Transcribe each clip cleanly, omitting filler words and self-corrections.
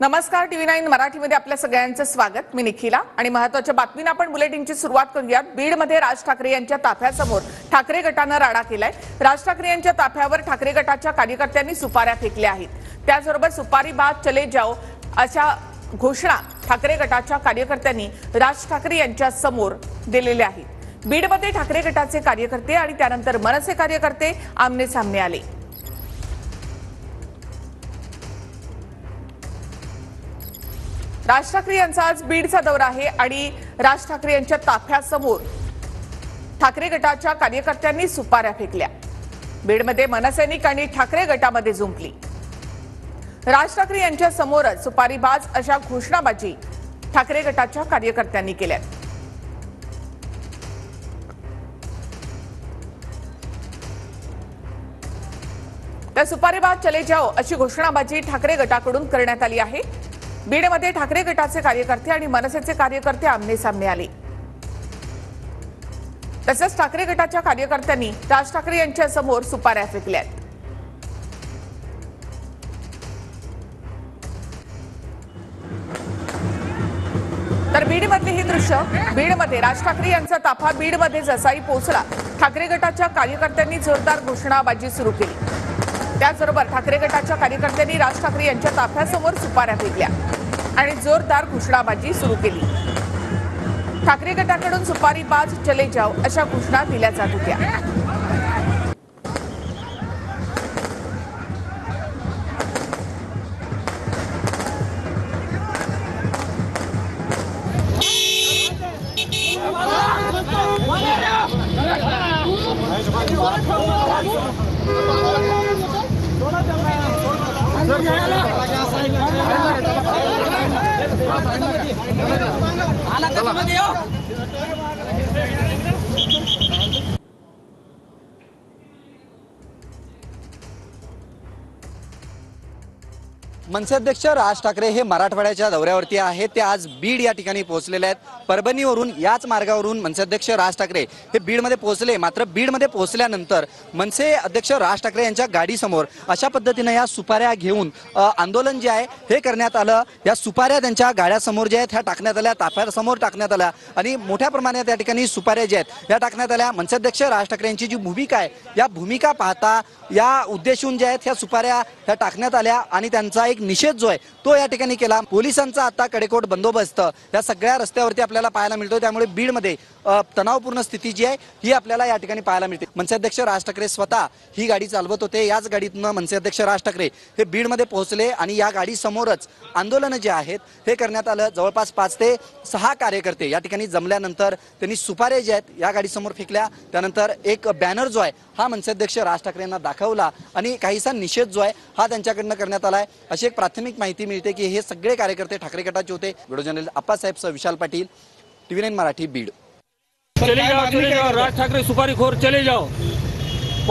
नमस्कार, TV9 मराठीमध्ये आपल्या सगळ्यांचं स्वागत। मी निखिला आणि महत्त्वाच्या बातमीने आपण बुलेटिनची सुरुवात करूयात। बीडमध्ये राज ठाकरे यांच्या ताफ्यासमोर ठाकरे गटाने राडा केलाय। राज ठाकरे यांच्या ताफ्यावर ठाकरे गटाच्या कार्यकर्त्यांनी सुपाऱ्या फेकल्या आहेत। त्याचबरोबर सुपारी बाद चले जाओ अशा घोषणा ठाकरे गटाच्या कार्यकर्त्यांनी राज ठाकरे यांच्या समोर दिलेल्या आहेत। बीडमध्ये ठाकरे गटाचे कार्यकर्ते आणि त्यानंतर मनसे कार्यकर्ते आमने सामने आले। राज ठाकरे यांचा आज बीडचा दौरा आहे आणि राज ठाकरे यांच्या ताफ्यासमोर ठाकरे गटाच्या कार्यकर्त्यांनी सुपाऱ्या फेकल्या। बीडमध्ये मनसैनिक आणि ठाकरे गटामध्ये जुंपली। राज ठाकरे यांच्या समोरच सुपारीबाज अशा घोषणाबाजी ठाकरे गटाच्या कार्यकर्त्यांनी केल्या। तर सुपारीबाज चले जाओ अशी घोषणाबाजी ठाकरे गटाकडून करण्यात आली आहे। बीडमध्ये ठाकरे गटाचे कार्यकर्ते आणि मनसेचे कार्यकर्ते आमने सामने आले। तसेच ठाकरे गटाच्या कार्यकर्त्यांनी राज ठाकरे यांच्या समोर सुपाऱ्या फेकल्या। तर बीडमधले हे दृश्य, बीडमध्ये राज ठाकरे यांचा ताफा बीडमध्ये जसाही पोहोचला, ठाकरे गटाच्या कार्यकर्त्यांनी जोरदार घोषणाबाजी सुरू केली। त्याचबरोबर ठाकरे गटाच्या कार्यकर्त्यांनी राज ठाकरे यांच्या ताफ्यासमोर सुपाऱ्या फेकल्या आणि जोरदार घोषणाबाजी सुरू केली। ठाकरे गटाकडून सुपारीबाज चले जाओ अशा घोषणा दिल्या जात होत्या। मनसे अध्यक्ष राज ठाकरे हे मराठवाड्याच्या दौऱ्यावरती आहेत। ते आज बीड या ठिकाणी पोहोचलेले आहेत। परभणीवरून याच मार्गावरून मनसे अध्यक्ष राज ठाकरे हे बीडमध्ये पोहोचले। मात्र बीडमध्ये पोहोचल्यानंतर मनसे अध्यक्ष राज ठाकरे यांच्या गाडीसमोर अशा पद्धतीने या सुपाऱ्या घेऊन आंदोलन जे आहे हे करण्यात आलं। या सुपाऱ्या त्यांच्या गाड्यासमोर जे आहेत ह्या टाकण्यात आल्या, ताफ्यासमोर टाकण्यात आल्या आणि मोठ्या प्रमाणात या ठिकाणी सुपाऱ्या जे आहेत ह्या टाकण्यात आल्या। मनसे अध्यक्ष राज ठाकरे यांची जी भूमिका आहे, या भूमिका पाहता या उद्देशून जे आहेत ह्या सुपाऱ्या ह्या टाकण्यात आल्या आणि त्यांचा एक निषेध जो आहे तो या ठिकाणी केला। पोलिसांचा आता कडेकोट बंदोबस्त या सगळ्या रस्त्यावरती आपल्याला पाहायला मिळतो। त्यामुळे बीडमध्ये तणावपूर्ण स्थिती जी आहे ही आपल्याला या ठिकाणी पाहायला मिळते। मनसे अध्यक्ष राज ठाकरे स्वतः ही गाडी चालवत होते। याच गाडीतून मनसे अध्यक्ष राज ठाकरे हे बीडमध्ये पोहोचले आणि या गाडी समोरच आंदोलन जे आहेत हे करण्यात आलं। जवळपास 5 ते 6 कार्यकर्ते या ठिकाणी जमल्यानंतर त्यांनी सुपारे जे आहेत या गाडी समोर फेकल्या। त्यानंतर एक बॅनर जो आहे हा मनसे अध्यक्ष राज ठाकरे यांना दाखवला आणि काहीसा निषेध जो आहे हा त्यांच्याकडनं करण्यात आलाय। अशी एक प्राथमिक माहिती मिळते की हे सगळे कार्यकर्ते ठाकरे गटाचे होते। व्हिडिओ जर्नलिस्ट आप्पासाहेब सह विशाल पाटील, TV9 मराठी, बीड। चले जाओ राज ठाकरे सुपारीखोर चले जाओ।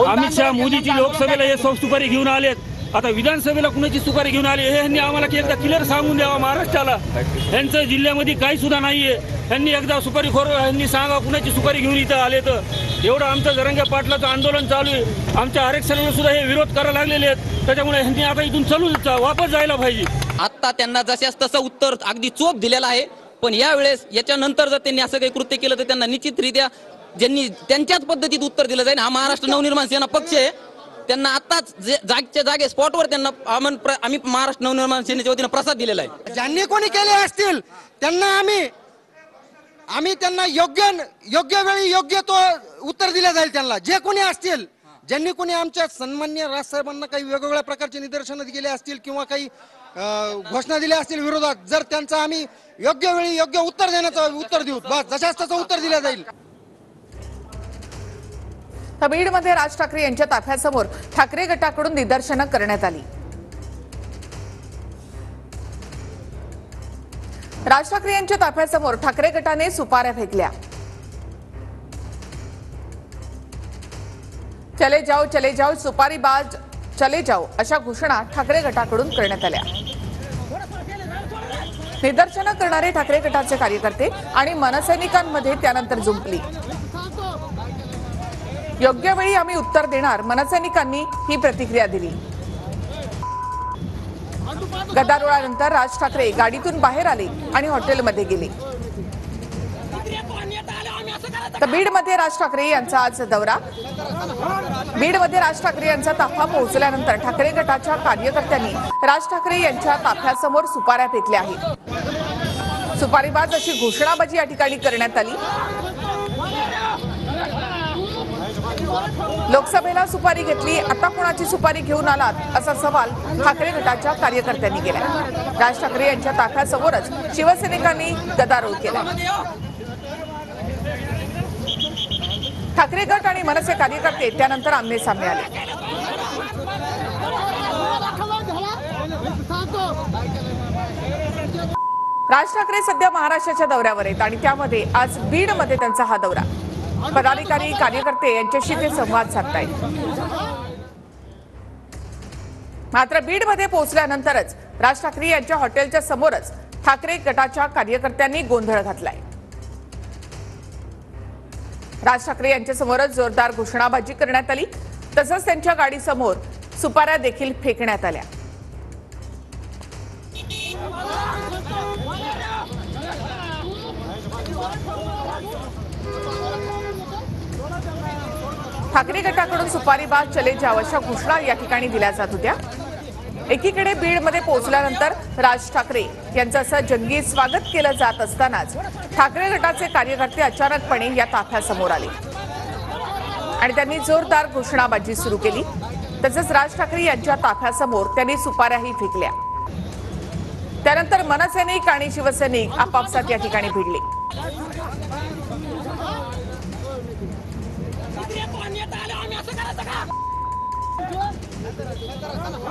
अमित शाह मोदीची लोकसभेला हे सुपारी घेऊन आलेत, आता विधानसभेला कुणाची सुपारी घेऊन आले हे यांनी आम्हाला एकदा क्लिअर सांगून द्यावा महाराष्ट्राला। यांचं जिल्ह्यामध्ये काही सुद्धा नाहीये। यांनी एकदा सुपारीखोर यांनी सांगा कुणाची सुपारी घेऊन इथं आले तर। एवढं आमचं जरंगे पाटलाचं आंदोलन चालू आहे, आमच्या आरक्षणाला सुद्धा हे विरोध करायला लागलेले आहेत। त्याच्यामुळे यांनी आता इथून वापस जायला पाहिजे। आता त्यांना जशास तसं उत्तर अगदी चोख दिलेलं आहे, पण यावेळेस याच्यानंतर जर त्यांनी असं काही कृत्य केलं तर त्यांना निश्चितरित्या ज्यांनी त्यांच्याच पद्धतीत उत्तर दिलं जाईल। हा महाराष्ट्र नवनिर्माण सेना पक्ष आहे, त्यांना आताच जागच्या जागे स्पॉटवर त्यांना आम्ही महाराष्ट्र नवनिर्माण सेनेच्या वतीने प्रसाद दिलेला आहे। ज्यांनी कोणी केले असतील त्यांना आम्ही त्यांना योग्य वेळी योग्य तो उत्तर दिले जाईल। त्यांना जे कोणी असतील, ज्यांनी कोणी आमच्या सन्माननीय राजसाहेबांना काही वेगवेगळ्या प्रकारचे निदर्शनं केले असतील किंवा काही घोषणा दिल्या असतील विरोधात, जर त्यांचा आम्ही योग्य वेळी योग्य उत्तर देण्याचं उत्तर देऊ, बस जशाच तसं उत्तर दिलं जाईल। बीडमध्ये राज ठाकरे यांच्या ताफ्यासमोर ठाकरे गटाकडून निदर्शनं करण्यात आली। राज ठाकरे यांच्या ताफ्यासमोर ठाकरे गटाने सुपाऱ्या फेकल्या। चले जाओ सुपारीबाज चले जाओ अशा घोषणा ठाकरे गटाकडून करण्यात आल्या। निदर्शनं करणारे ठाकरे गटाचे कार्यकर्ते आणि मनसैनिकांमध्ये त्यानंतर जुंपली। योग्य वेळी आम्ही उत्तर देणार, मनसैनिकांनी ही प्रतिक्रिया दिली। गदारोळानंतर राज ठाकरे गाडीतून बाहेर आले आणि हॉटेलमध्ये गेले. तर बीडमध्ये राज ठाकरे यांचा आज दौरा. बीडमध्ये राज ठाकरे यांचा ताफा पोहोचल्यानंतर ठाकरे गटाच्या कार्यकर्त्यांनी राज ठाकरे यांच्या ताफ्यासमोर सुपाऱ्या फेकल्या आहेत. सुपारीबाज अशी घोषणाबाजी या ठिकाणी करण्यात आली. लोकसभेला सुपारी घेतली, आता कोणाची सुपारी घेऊन आलात असा सवाल ठाकरे गटाच्या कार्यकर्त्यांनी केला. राज ठाकरे यांच्या ताफ्यासमोरच शिवसैनिकांनी गदारोळ केला. ठाकरे गट आणि मनसे कार्यकर्ते त्यानंतर आमने सामने आले. राज ठाकरे सध्या महाराष्ट्राच्या दौऱ्यावर आहेत आणि त्यामध्ये आज बीडमध्ये त्यांचा हा दौरा. पदाधिकारी कार्यकर्ते यांच्याशी ते संवाद साधतायत. मात्र बीडमध्ये पोहोचल्यानंतरच राज ठाकरे यांच्या हॉटेलच्या समोरच ठाकरे गटाच्या कार्यकर्त्यांनी गोंधळ घातलाय. राज ठाकरे यांच्या समोरच जोरदार घोषणाबाजी करण्यात आली. तसंच त्यांच्या गाडीसमोर सुपाऱ्या देखील फेकण्यात आल्या. ठाकरे गटाकडून सुपारीबाज चले जाव अशा घोषणा या ठिकाणी दिल्या जात होत्या. एकीकडे बीडमध्ये पोहोचल्यानंतर राज ठाकरे यांचं असं जंगी स्वागत केलं जात असतानाच ठाकरे गटाचे कार्यकर्ते अचानकपणे या ताफ्यासमोर आले आणि त्यांनी जोरदार घोषणाबाजी सुरू केली. तसंच राज ठाकरे यांच्या ताफ्यासमोर त्यांनी सुपाऱ्याही फेकल्या. त्यानंतर मनसैनिक आणि शिवसैनिक आपापसात या ठिकाणी भिडले.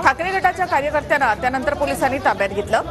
ठाकरे गटाच्या कार्यकर्त्यांना त्यानंतर पोलिसांनी ताब्यात घेतलं.